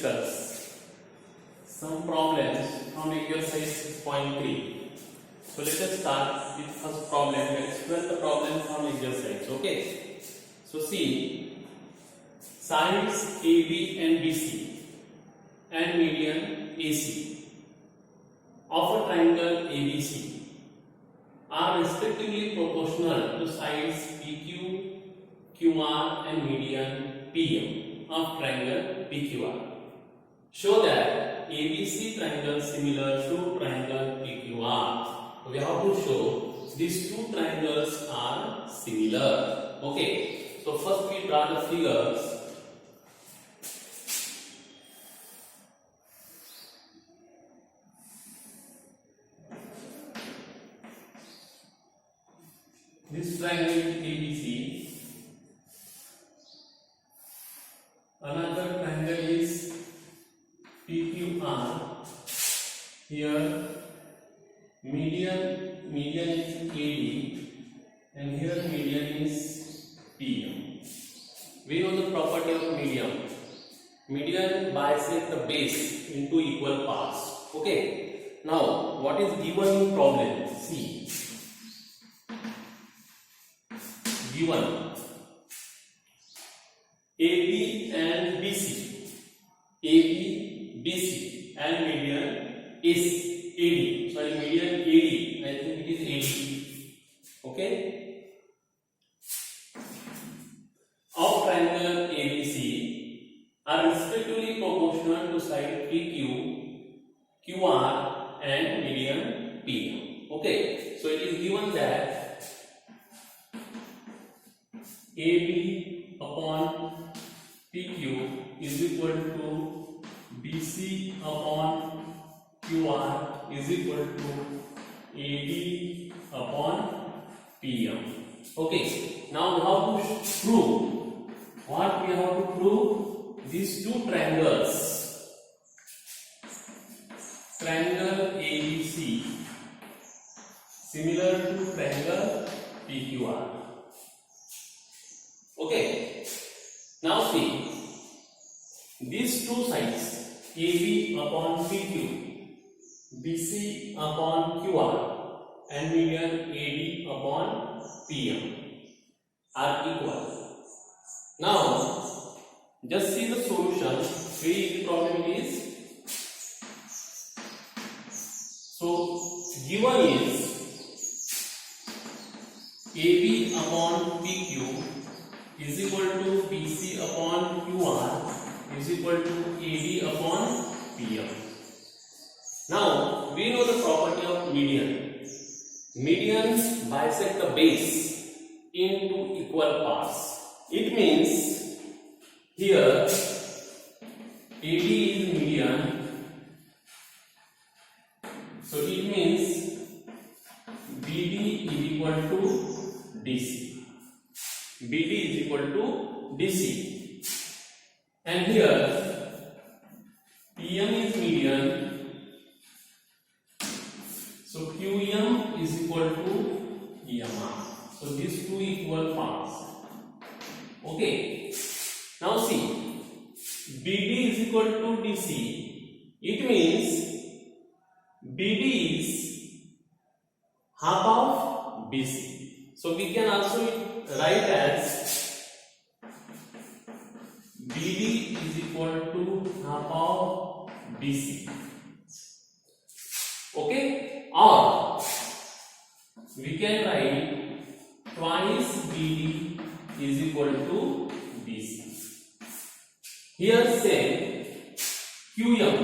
discuss some problems from exercise 6.3. So let us start with first problem. Let's explore the problem from exercise. Okay. So see, sides AB and BC and median AC of a triangle ABC are respectively proportional to sides PQ, QR and median PM of triangle PQR. Show that ABC triangle similar to triangle PQR. We have to show these two triangles are similar. Okay. So first we draw the figures. This triangle is ABC. Another triangle is PQR. Here median is AD and here median is PM. We know the property of median. Median bisects the base into equal parts. Okay. Now what is given in problem? See. Given AB and BC, and median is AD. Sorry, median AD. I think it is AD. Okay. Of triangle ABC are respectively proportional to side PQ, QR, and median PM. Okay. So it is given that AB upon PQ is equal to BC upon QR is equal to AD upon PM. Okay, now we have to prove what we have to prove. These two triangles, triangle ABC similar to triangle PQR. Okay, now see these two sides AB upon PQ, BC upon QR and median AD upon PM are equal. Now just see the solution. The problem is, so given is AB upon PQ is equal to BC upon QR is equal to AD upon PM. Now we know the property of median. Medians bisect the base into equal parts. It means here AD is median, so it means BD is equal to DC. BD is equal to DC, and here PM is median, so QM is equal to EMR. So these two equal parts. Okay. Now see, BD is equal to DC. It means BD is half of BC. So we can also write as BD is equal to half of BC. Okay, or we can write twice BD is equal to BC. Here say QM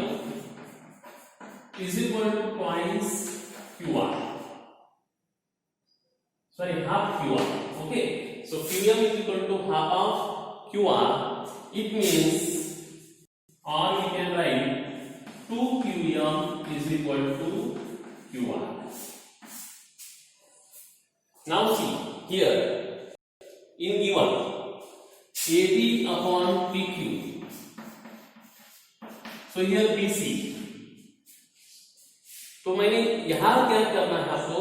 is equal to twice QR. Sorry, half QR. Okay, so QM is equal to half of QR. It means, or we can write 2 QM is equal to QR. Now see here in given AB upon PQ. So here BC. तो मैंने यहां क्या करना है आपको,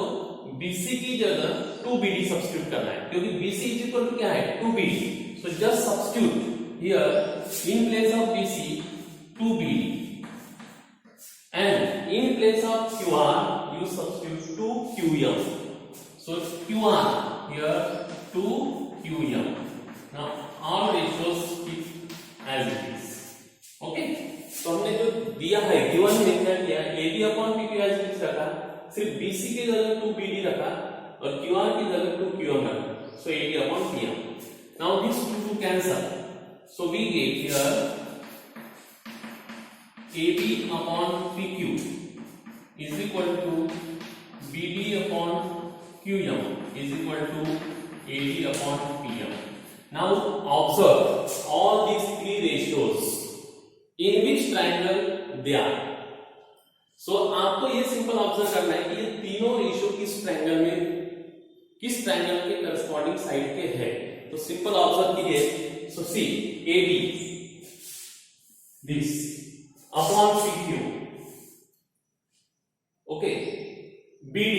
BC की जगह 2BD substitute करना है, क्योंकि BC इज इक्वल टू क्या है 2BD. So just substitute here in place of BC 2BD, and in place of QR you substitute 2QM. So QR here 2QM. Now all ratios keep as it is. Okay, तो हमने जो दिया है given में क्या किया, AB upon PQ as it is रखा, सिर्फ BC की जगह 2BD रखा और QR की जगह 2QM रखा. So AB upon PM. Now these two cancel. So we get here AB upon PQ is equal to BD upon QM is equal to AD upon PM. Now observe all these three ratios in which triangle they are. So आपको ये simple observe करना है कि ये तीनों ratio किस triangle के corresponding side के है. तो सिंपल ऑब्जर्व कीजिए. सो सी AB this upon PQ, okay, BD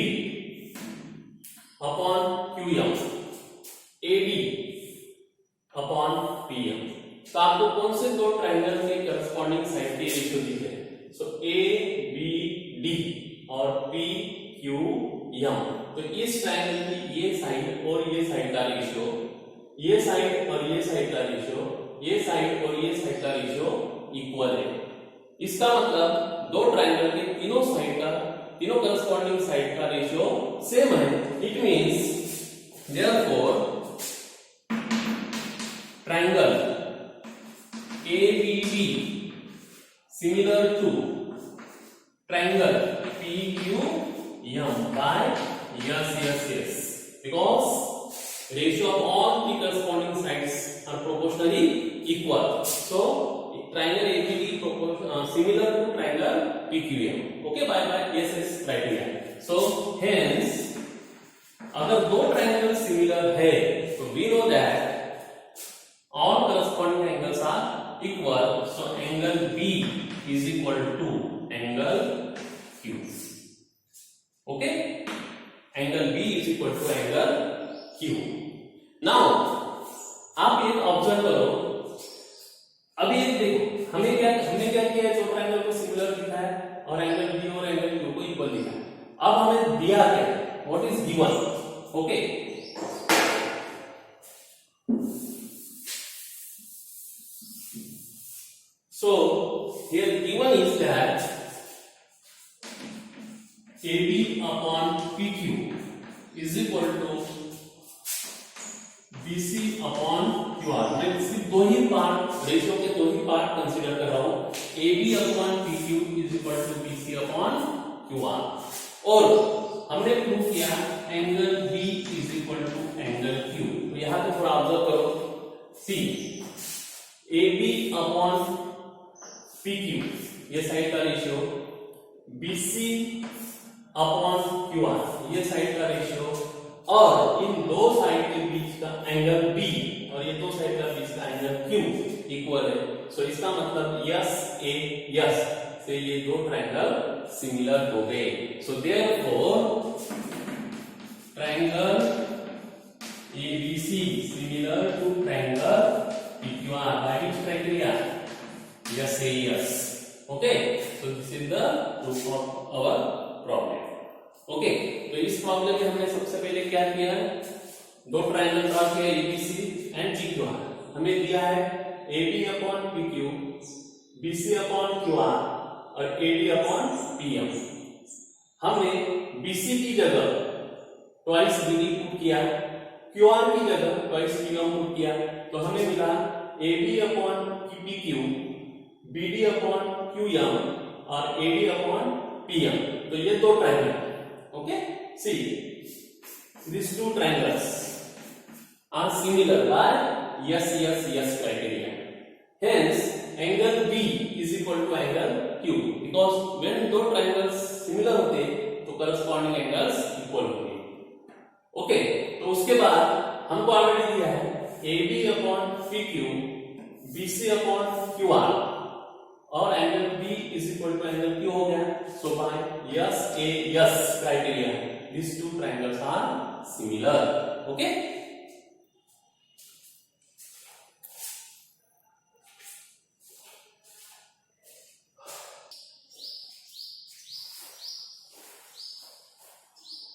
upon QM, AD upon PM. तो आपको कौन से दो ट्रायंगल के करस्पॉन्डिंग साइड के रेशियो दिखे? सो ABD और PQM. तो इस ट्रायंगल की ये साइड और ये साइड का रेशियो, ये साइड और ये साइड का रेशियो, ये साइड और ये साइड का रेशियो इक्वल है. इसका मतलब दो ट्रायंगल के तीनों साइड का, तीनों करस्पॉन्डिंग साइड का रेशियो सेम है. It means therefore triangle ABD similar to triangle PQM by yes, because ratio of all the corresponding sides are proportionally equal. So triangle ABD similar to triangle PQM. Okay, by yes criteria. So hence अगर दो triangle similar है तो we know that all corresponding angles are equal. So angle B is equal to angle Q. Okay, angle B is equal to angle Q. Now आप ये observe करो. अभी ये देखो हमने क्या किया है, दो ट्रायंगल को सिमिलर दिखा है और एंगल B और एंगल Q को इक्वल दिखा है. अब हमें दिया क्या, what is given. Okay, so here given is that AB upon PQ is equal to BC upon QR. मैं सिर्फ दो ही पार्ट, रेशियो के दो ही पार्ट कंसीडर कर रहा हूं. AB upon PQ is equal to BC upon QR. और हमने प्रूव किया angle B is equal to angle Q. तो यहां पे थोड़ा ऑब्जर्व करो. सी AB upon PQ ये साइड का रेशियो, BC अपॉन QR ये साइड का रेशियो, और इन दो साइड के बीच का एंगल B और ये दो साइड का बीच का एंगल Q इक्वल है. सो इसका मतलब यस ए यस से ये दो ट्रायंगल सिमिलर हो गए. So therefore triangle ABC similar to triangle PQR by which criteria? Yes, say yes. Okay, so this is the proof of our problem. Okay, तो इस प्रॉब्लम में हमने सबसे पहले क्या किया है, दो ट्रायंगल ड्रा किया ABC एंड PQR. हमें दिया है AB upon PQ, BC upon QR और AD अपॉन PM. हमने BC की जगह ट्वाइस BD पुट किया, QR की जगह ट्वाइस PM पुट किया, तो हमें मिला AB upon PQ, BD upon QM और AD अपॉन PM. तो ये दो triangle. Okay, see these two triangles are similar by yes criteria. Hence angle B is equal to angle Q, because when दो triangles similar होते तो corresponding angles equal होंगे. Okay, तो उसके बाद हमको ऑलरेडी दिया है AB upon PQ, BC upon QR और angle B is equal to angle Q हो गया. So by yes criteria these two triangles are similar. Okay,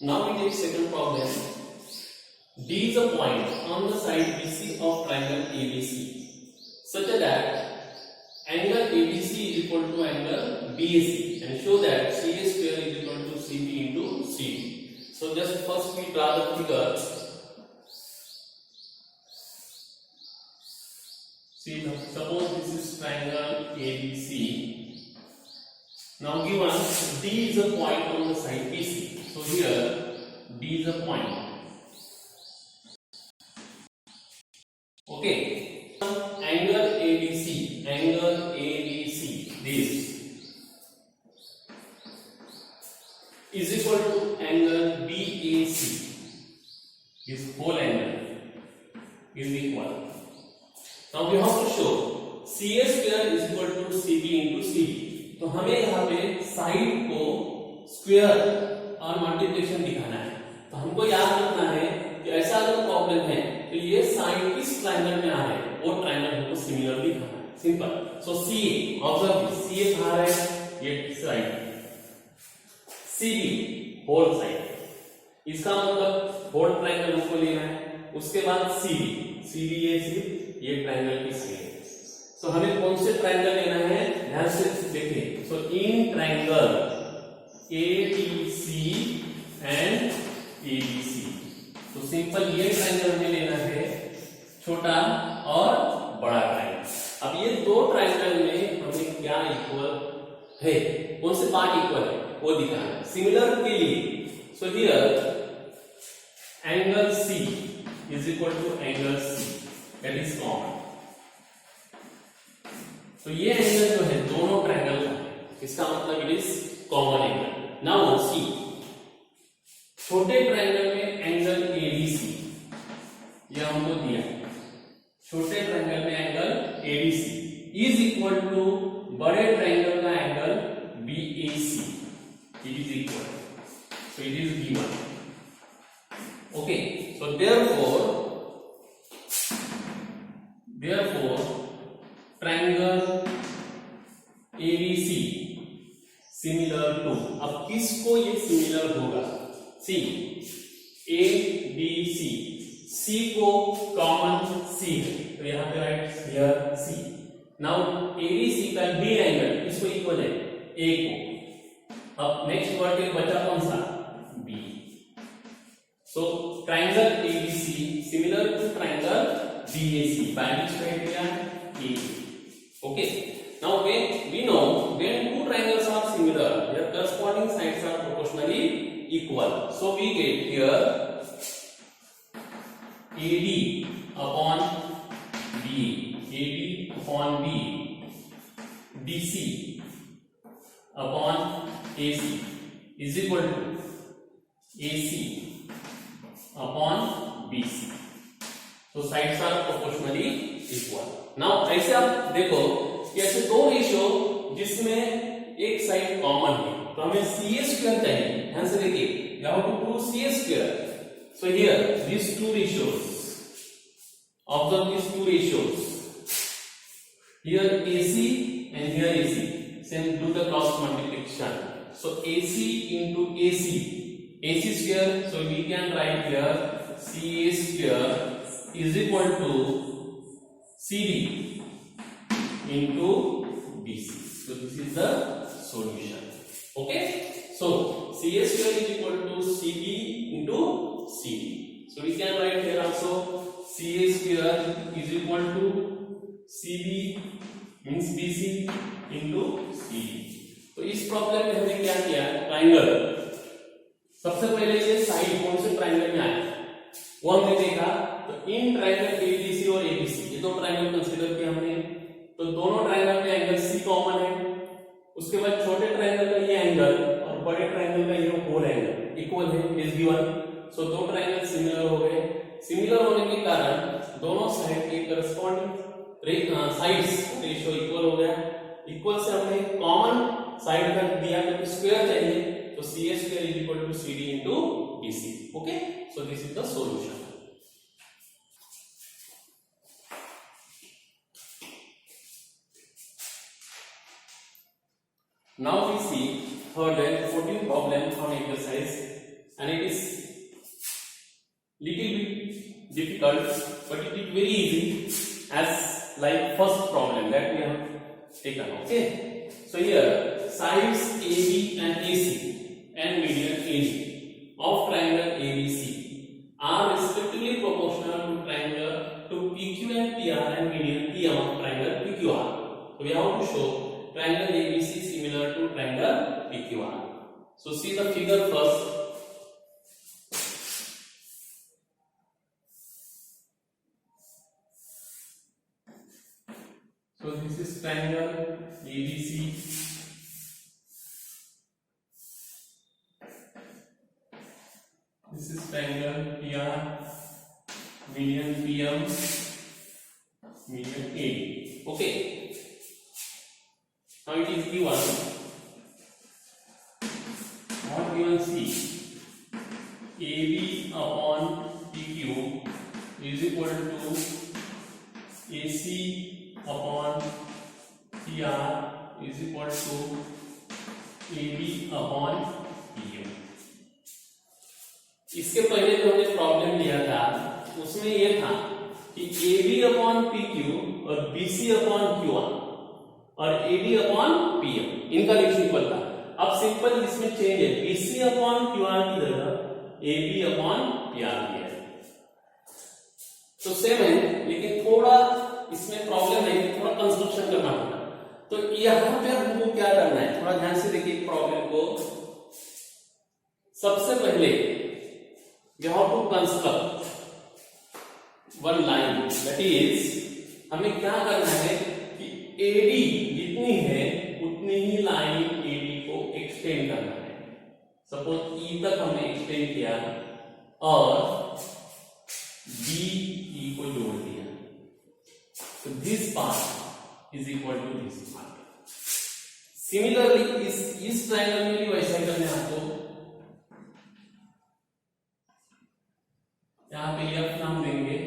Now we take second problem. D is a point on the side BC of triangle ABC such that angle ABC is equal to angle BAC and show that CA square is equal to CB into CD. So just first we draw the figure. See, suppose this is triangle ABC. Now given D is a point on the side BC. So here D is a point. Okay. Angle ABC, this is equal to angle BAC. This whole angle is equal. Now we have to show CA square is equal to CB into CD. तो हमें यहाँ पे side को square और multiplication दिखाना है. तो हमको याद रखना है कि ऐसा अगर प्रॉब्लम है तो ये साइड किस ट्रायंगल में आ रहे हैं वो ट्रायंगल हमको सिमिलर दिखाना है. सिंपल. सो CA, ऑब्जर्व CA कहाँ है? ये साइड. CB whole side. इसका मतलब होल ट्रायंगल हमको लेना है. उसके बाद CB ये सिर्फ ये ट्रायंगल की साइड है. तो हमें कौन से ट्रायंगल लेना है? ध्यान से देखिए. So in triangle ABC and ABC. तो सिंपल ये ट्रायंगल हमें लेना है, छोटा और बड़ा ट्रायंगल. अब ये दो ट्रायंगल में हमें क्या इक्वल है, कौन से पार्ट इक्वल है वो दिखाना है. सिमिलर के लिए so here angle C is equal to angle C, that is common. तो ये एंगल जो है दोनों ट्रायंगल का है, इसका मतलब it is common angle. Now see छोटे ट्रायंगल में एंगल ABC ये हमको दिया. छोटे ट्रायंगल में angle ABC is equal to बड़े ट्रायंगल का angle BAC. It is equal, so it is given. Okay. So therefore triangle ABC similar to. अब किसको ये सिमिलर होगा? सी ABC, C को कॉमन C है तो यहाँ पे right here C. Now ABC का B एंगल इसको इक्वल है A को. अब नेक्स्ट वर्टेक्स बचा कौन सा? B. So triangle ABC similar to triangle BAC by which criteria? A. Okay. Now when we know when two triangles are similar, their corresponding sides are proportionally equal. So we get here AD upon B, DC upon AC is equal to AC upon BC. So sides are proportionally equal. Now ऐसे आप देखो कि ऐसे दो ratio जिसमें एक side common है तो हमें CA स्क्वायर चाहिए. ध्यान से देखिए, you have to prove CA square. So here these two ratios, observe these two ratios. Here AC and here AC. Then do the cross multiplication. So AC into AC square. So we can write here CA square is equal to CD into BC. So this is the solution. Okay. So CA square is equal to CB into CD. So we can write here also CA square is equal to CB means BC into CD. तो इस problem में हमने क्या किया? Triangle. सबसे पहले ये side कौन से ट्रायंगल में आया वो हमने देखा. तो इन ट्रायंगल ABC और ABC ये दो ट्रायंगल कंसीडर किया हमने. तो दोनों ट्रायंगल में एंगल C कॉमन है. उसके बाद छोटे ट्रायंगल का ये एंगल और बड़े ट्रायंगल का ये होल एंगल इक्वल है, इज गिवन. सो दो ट्रायंगल सिमिलर हो गए. सिमिलर होने के कारण दोनों साइड के करस्पॉन्डिंग साइड्स रेशियो इक्वल हो गया. इक्वल से हमने कॉमन साइड का दिया तो स्क्वायर चाहिए तो CA square is equal to CD into BC. Okay, so this is the solution. Now we see third and 14th problem from exercise and it is little bit difficult, but it is very easy as like first problem that we have taken. Okay, so here sides AB and AC and median AD of triangle ABC are respectively proportional to triangle to PQ and PR and median PM of triangle PQR. So we have to show triangle ABC similar to triangle PQR. So see the figure first. So this is triangle ABC. This is triangle PR, median PM, median AD. Okay. Now it is given. What given? C. AB upon PQ is equal to AC upon PR is equal to AB upon PQ. इसके पहले जो हमने problem लिया था उसमें यह था कि AB अपॉन PQ और BC अपॉन QR और AD अपॉन PM इनका रेशियो इक्वल था। अब सिंपल इसमें चेंज है, BC अपॉन QR की जगह AB अपॉन PR दिया है। तो सेम है, लेकिन थोड़ा इसमें प्रॉब्लम है, थोड़ा कंस्ट्रक्शन करना होगा। तो यहाँ पे हमको क्या करना है, थोड़ा ध्यान से देखिए प्रॉब्लम को। सबसे पहले we have to construct one line, that is हमें क्या करना है कि AD जितनी है उतनी ही लाइन AD को एक्सटेंड करना है। सपोज E तक हमने एक्सटेंड किया और BE को जोड़ दिया, तो this part is equal to this part. Similarly इस ट्रायंगल में भी वैसा ही करना है आपको। यहाँ पे F नाम देंगे,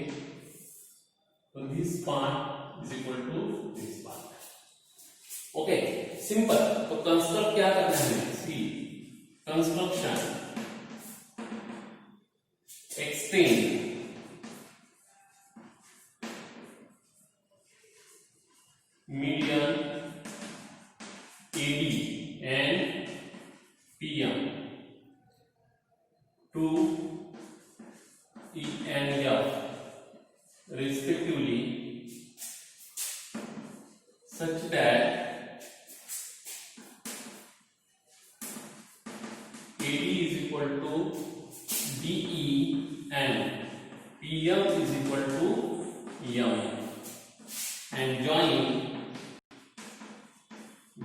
तो this part is equal to this part. Okay, simple. तो कंस्ट्रक्ट क्या करना है, see construction extend median AD and PM to E and F respectively such that AD is equal to DE and PM is equal to M and join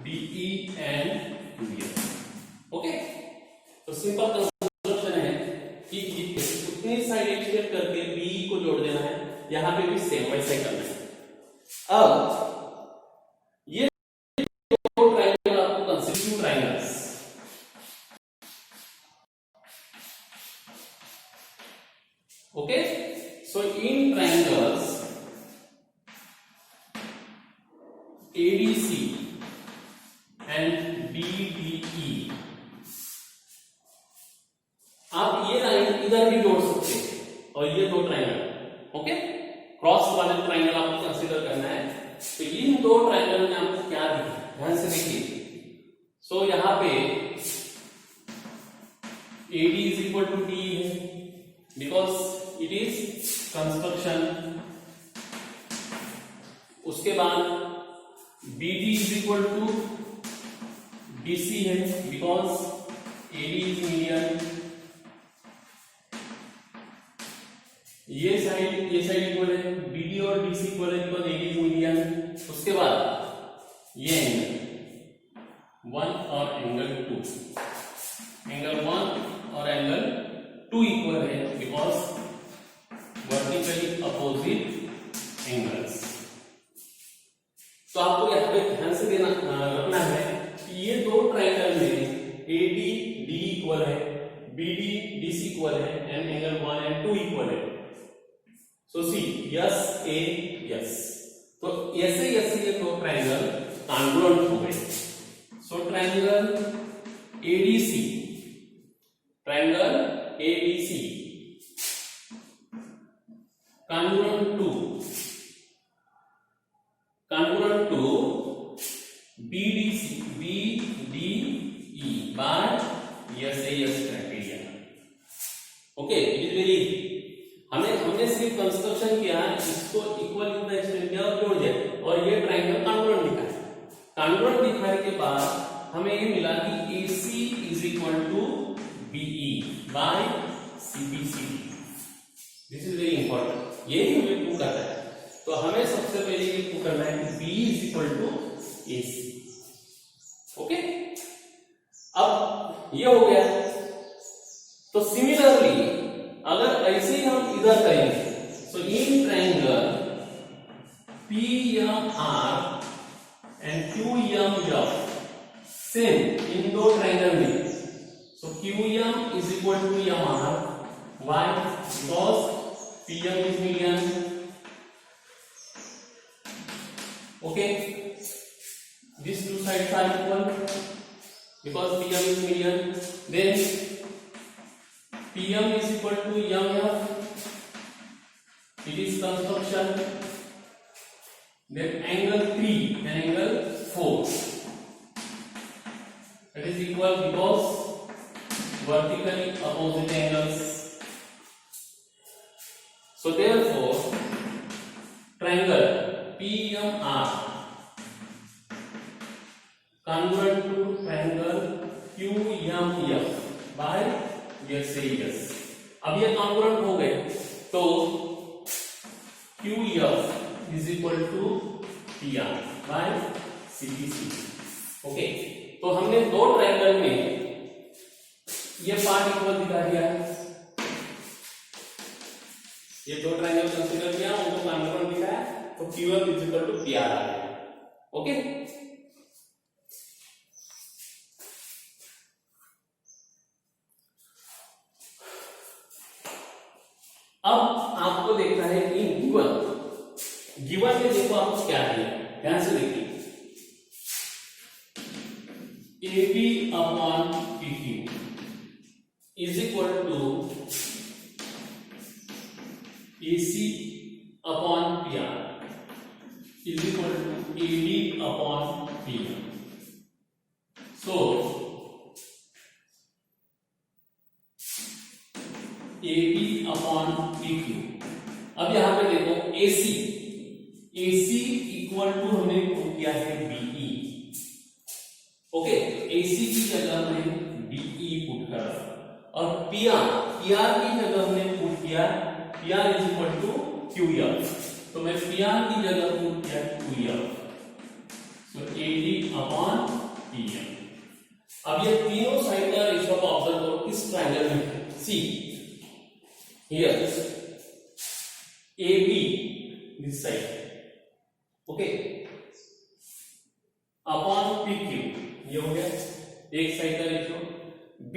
DE and DM. Okay, तो simple construction है कि उतनी side extend करके BE को जोड़ देना है, यहां पे भी सेम वैसे ही करना है। अब ये दो ट्रायंगल आपको consider triangles, okay. So in triangles ADC and BDE आप ये लाइन इधर भी जोड़ सकते हैं और ये दो ट्रायंगल, ओके, क्रॉस वाले ट्रायंगल आपको कंसीडर करना है। तो इन दो ट्रायंगल में आपको क्या दिखा, ध्यान से देखिए। सो यहाँ पे AD is equal to DE है because it is कंस्ट्रक्शन। उसके बाद BD is equal to BC है because AD is median। ये साइड इक्वल है, BD और BC इक्वल है बिकॉज AD is median। उसके बाद ये एंगल 1 और एंगल 2, एंगल 1 और एंगल 2 इक्वल है बिकॉज वर्टिकली अपोजिट एंगल्स। तो आपको यहाँ पे ध्यान से रखना है कि ये दो ट्रायंगल में AD D इक्वल है, BD DC इक्वल है एंड एंगल 1 एंड 2 इक्वल है। सो सी यस ए यस, तो ऐसे ये दो ट्रायंगल कॉन्ग्रुएंट हो गए। So triangle ADC triangle ABC congruent to BDE by SAS criteria. Okay, it is very, हमने सिर्फ कंस्ट्रक्शन किया, इसको इक्वल इतना एक्सटेंड किया और जोड़ दिया, और ये ट्रायंगल कॉन्ग्रुएंट दिखा है। कॉन्ग्रुएंट दिखाने के बाद हमें ये मिला कि AC is equal to BE by CBCD। This is very important, ये हमें प्रूव करना है। तो हमें सबसे पहले ये प्रूव करना है कि B is equal to AC। Okay, अब ये हो गया। तो सिमिलरली अगर ऐसे ही हम इधर करेंगे, so in triangle PMR and QMF, same इन दो ट्रायंगल में, so QM is equal to MR, why? Because PM is million. Okay, these two sides are equal because PM is million. Then PM is equal to MF, it is construction. Then angle 3 and angle 4, that is equal because vertically opposite angles. So therefore triangle PMR congruent to triangle QMF by SAS। अब ये congruent हो गए, तो QF is equal to PR by CBC। Okay, तो हमने दो triangle में ये पार्ट इक्वल दिखा दिया है, ये दो ट्रायंगल कंसीडर किया, उनको कॉन्ग्रुएंट दिखा है, तो QF is equal to PR आ गया। ओके, अब आपको देखना है इन गिवन में देखो आपको क्या दिया, ध्यान से देखिए, AB upon PQ is equal to AC upon PR is equal to AD upon PM। So AB upon PQ। अब यहां पे देखो AC इक्वल टू हमने प्रूव किया है BE। ओके, AC की जगह हमने BE पुट करा, और PR की जगह हमने पुट किया PR is equal to QF, तो मैं PR की जगह पुट किया QF, so AD upon PM। अब ये तीनों साइड का रेशियो को ऑब्जर्व करो किस ट्रायंगल में, सी here AB this side, okay, upon PQ, ये हो गया एक साइड का रेशियो, B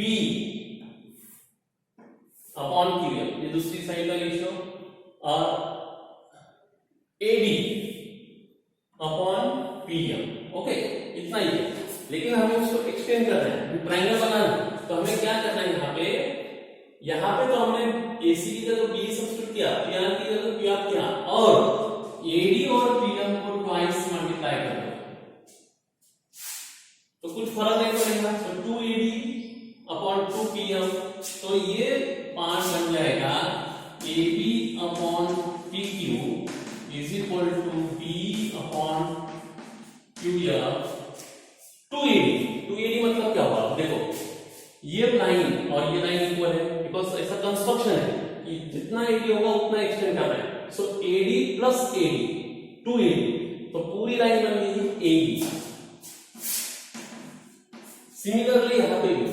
अपॉन QF ये दूसरी साइड का रेशियो, और AD अपॉन PM। ओके, इतना ही है, लेकिन हमें उसको एक्सटेंड करना है, ट्रायंगल बनाना है, तो हमें क्या करना है, यहाँ पे तो हमने AC की जगह B सब्स्टिट्यूट किया, PR की जगह QR किया, और AD और PM को ट्वाइस मल्टीप्लाई कर दो, तो कुछ फर्क नहीं पड़ेगा, तो 2AD अपॉन 2PM, तो ये पार्ट बन जाएगा AB upon PQ is equal to B upon QF 2AD मतलब क्या हुआ, देखो ये लाइन और ये लाइन इक्वल है, बिकॉज ऐसा कंस्ट्रक्शन है कि जितना एडी होगा उतना एक्सटेंड करना है, सो एडी प्लस एडी 2AD, तो पूरी लाइन बन गई एडी। सिमिलरली यहां पे भी,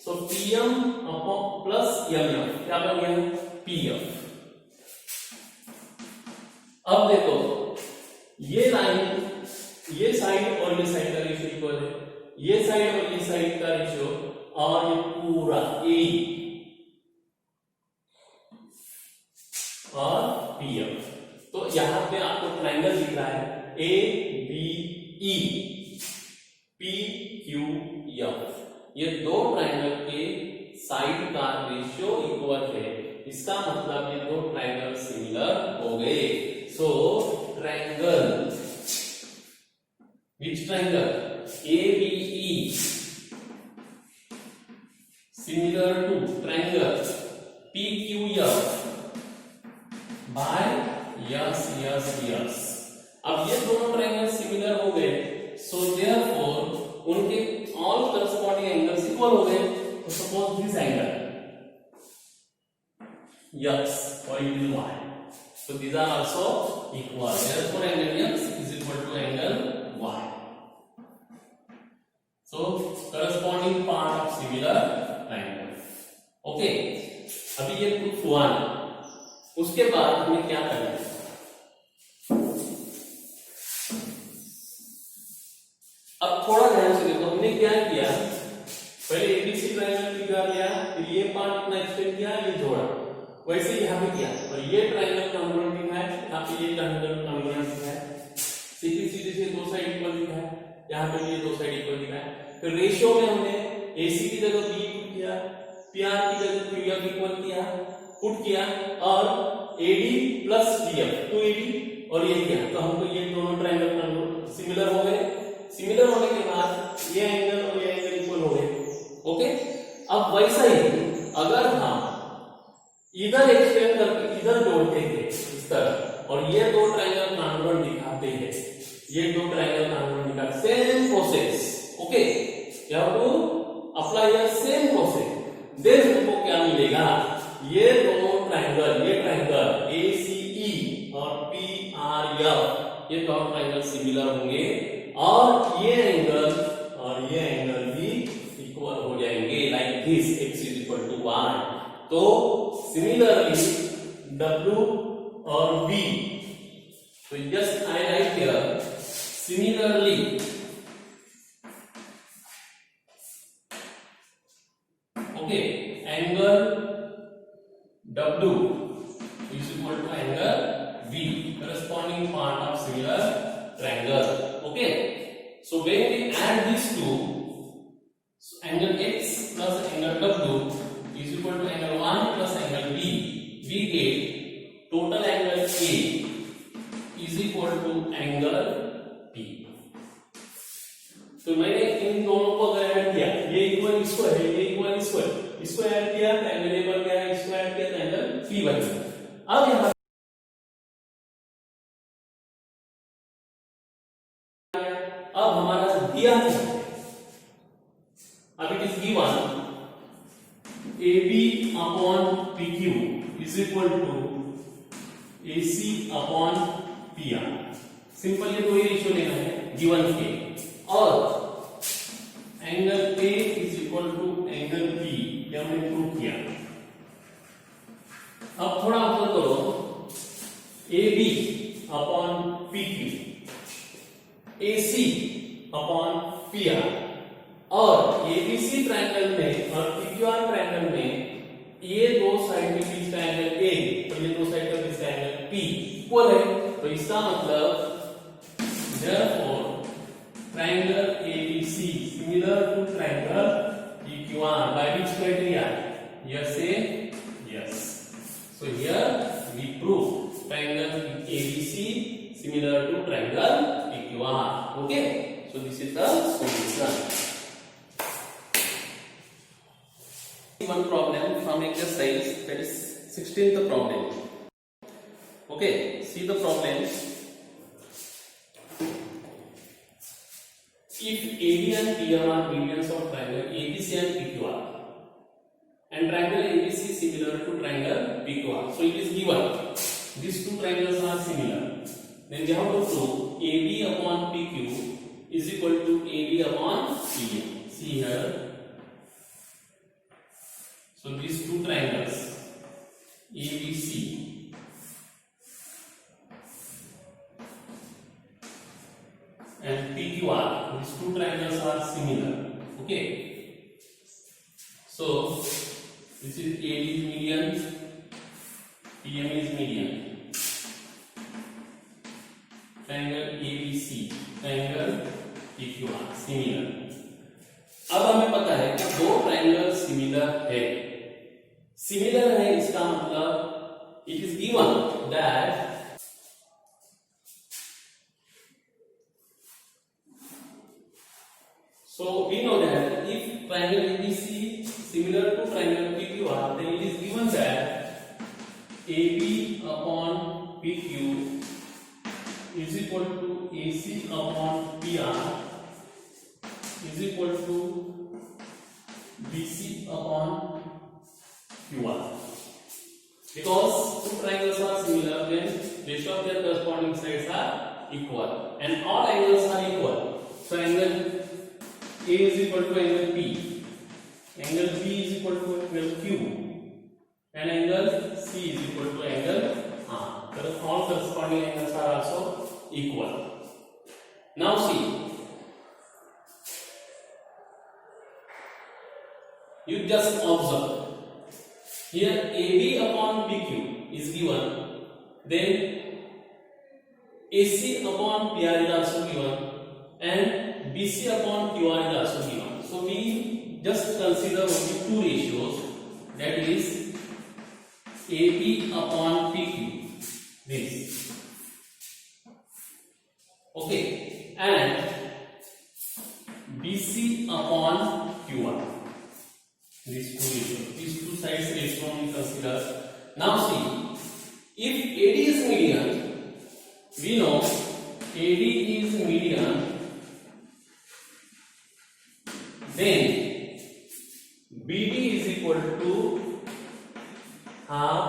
सो PM अपॉन प्लस MF क्या बन गया, PF। अब देखो ये लाइन, ये साइड और ये साइड का रेशियो इक्वल है, ये साइड और ये साइड का रेशियो, और ये पूरा A और PM, तो यहां पे आपको ट्रायंगल दिख रहा है ABE PQF, ये दो ट्रायंगल के साइड का रेशियो इक्वल है, इसका मतलब ये दो ट्रायंगल सिमिलर हो गए। So triangle, which triangle ABE similar to triangle PQF by yes। अब ये दोनों ट्रायंगल सिमिलर हो गए, सो देयरफॉर उनके ऑल करस्पॉन्डिंग एंगल्स इक्वल हो गए। तो suppose this angle x or it is y, so these are also equal, therefore angle x is equal to angle y। so corresponding part of similar triangle। Okay, अभी ये proof हुआ ना, उसके बाद हमें क्या करना है, अब थोड़ा ध्यान से देखो हमने क्या किया। पहले एबीसी ट्रायंगल की कर लिया, फिर ये पार्ट अपना एक्सटेंड किया, ये जोड़ा, वैसे ही यहाँ पे किया। और ये ट्रायंगल कॉन्ग्रुएंट दिखा है, यहाँ पे ये ट्रायंगल कॉन्ग्रुएंट दिखा है, सीधी से दो साइड इक्वल दिखा है, यहाँ पे ये दो साइड इक्वल दिखा है। फिर रेशियो में हमने AC की जगह B पुट किया, PR की जगह QF इक्वल किया, पुट किया, और AD प्लस BF 2AD और ये किया, तो हमको ये दोनों ट्रायंगल सिमिलर हो गए। सिमिलर होने के बाद ये एंगल और ये एंगल इक्वल हो गए। ओके, अब वैसा ही अगर हम इधर एक्सटेंड करके इधर जोड़ते थे इस तरह, और ये दो ट्रायंगल कॉन्ग्रुएंट दिखाते हैं, ये दो ट्रायंगल कॉन्ग्रुएंट दिखाते, same process. Okay, you have to apply the same process, then हमको क्या मिलेगा, ये दोनों ट्रायंगल, ये ट्रायंगल ACE और PRF, ये दोनों ट्रायंगल सिमिलर होंगे, और ये एंगल और ये एंगल भी इक्वल हो जाएंगे, like this x is equal to 1। तो सिमिलरली W और V, तो just I right here similarly okay, angle W is equal to angle V, corresponding part of similar triangle। Okay, so when we add these two, so angle X plus angle W is equal to angle 1 plus angle B, we get total angle A is equal to angle P। तो मैंने इन दोनों को अगर add किया, ये equal इसको है, ये इक्वल इसको है, इसको ऐड किया तो एंगल A बन गया, इसको ऐड किया तो एंगल P बन गया। अब यहाँ अब हमारा दिया है, अब it is given AB upon PQ is equal to AC upon PR। Simple ये दो ही रेशियो लेना है गिवन के, और angle A is equal to angle P, ये हमने प्रूव किया। अब थोड़ा ऑब्जर्व करो, AB upon PQ, AC upon PR, और ABC ट्रायंगल में और PQR ट्रायंगल में ये दो साइड के बीच का एंगल A और ये दो साइड का बीच का एंगल P इक्वल है। तो इसका मतलब therefore triangle ABC similar to triangle PQR by which criteria? Yes, say yes। So here we prove triangle ABC similar to triangle PQR। Okay, so this is the solution। One problem from exercise, that is 16th problem। Okay, see the problem। If AD and PM are medians of triangle ABC and PQR, and triangle ABC is similar to triangle PQR, so it is given these two triangles are similar, then we have to prove AB upon PQ is equal to AB upon PM। See here, so these two triangles ABC and PQR, these two triangles are similar। Okay, so this is AD is median, PM is median, triangle ABC, triangle PQR similar। अब हमें पता है कि दो triangle similar similar है। Similar है इसका मतलब it is given that so we know that if triangle ABC similar to triangle PQR, then it is given that AB upon PQ is equal to AC upon PR is equal to BC upon QR. Because two triangles are similar, then ratio of their corresponding sides are equal, and all angles are equal. So angle A is equal to angle P, angle B is equal to angle Q, and angle C is equal to angle R. So all corresponding angles are also equal. Now see, you just observe here AB upon BQ is given, then AC upon PR is also given, and BC upon QR is also given. So we just consider only two ratios, that is AB upon PQ, this, okay, and BC upon QR, these two ratios, these two sides ratio we consider. Now see, if AD is median, we know AD is median, then BD is equal to half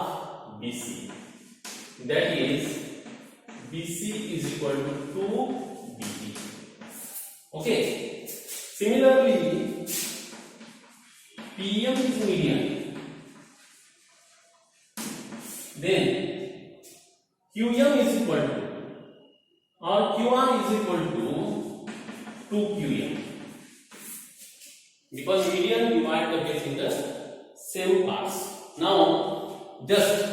BC, that is BC is equal to 2 BD. Okay, similarly PM is median, then QM is equal to or QR is equal to 2QM, because median divide the base in the same parts. Now just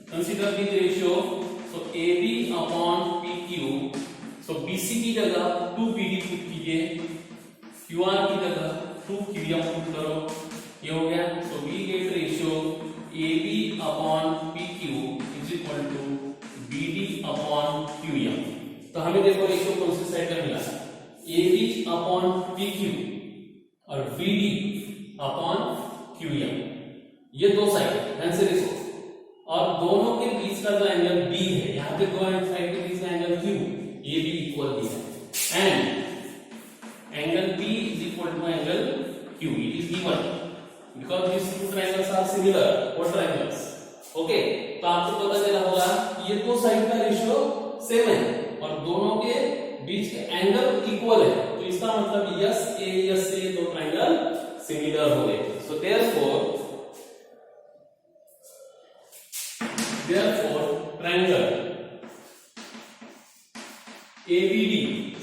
consider this ratio. So AB upon PQ, so BC की जगह 2BD put कीजिए, QR की जगह 2QM put करो, ये हो गया. So we get ratio AB upon PQ is equal to BD upon QM. तो हमें देखो रेशियो कौन सी साइड का मिला, AB upon PQ और BD अपॉन QM, ये दो साइड है, ध्यान से देखो, और दोनों के बीच का जो एंगल B है, यहाँ पे दो साइड के बीच का एंगल Q, ये भी इक्वल दिया है, and angle B is equal to angle Q, it is given because these two triangles are similar. What triangles? Okay, तो आपको पता चला होगा ये दो साइड का रेशियो सेम है और दोनों के बीच के एंगल इक्वल है, तो इसका मतलब यस से दो ट्रायंगल सिमिलर हो गए. So therefore triangle ABD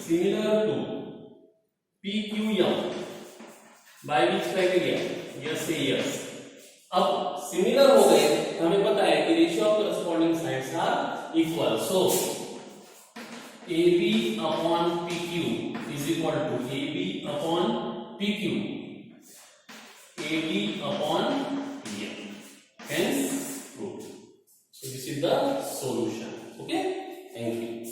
similar to PQM by which criteria, yes say yes. अब सिमिलर हो गए, हमें पता है कि ratio of corresponding sides are equal. So AB upon PQ is equal to AB upon PQ, AD upon PM. Hence proved. So this is the solution. Okay, thank you.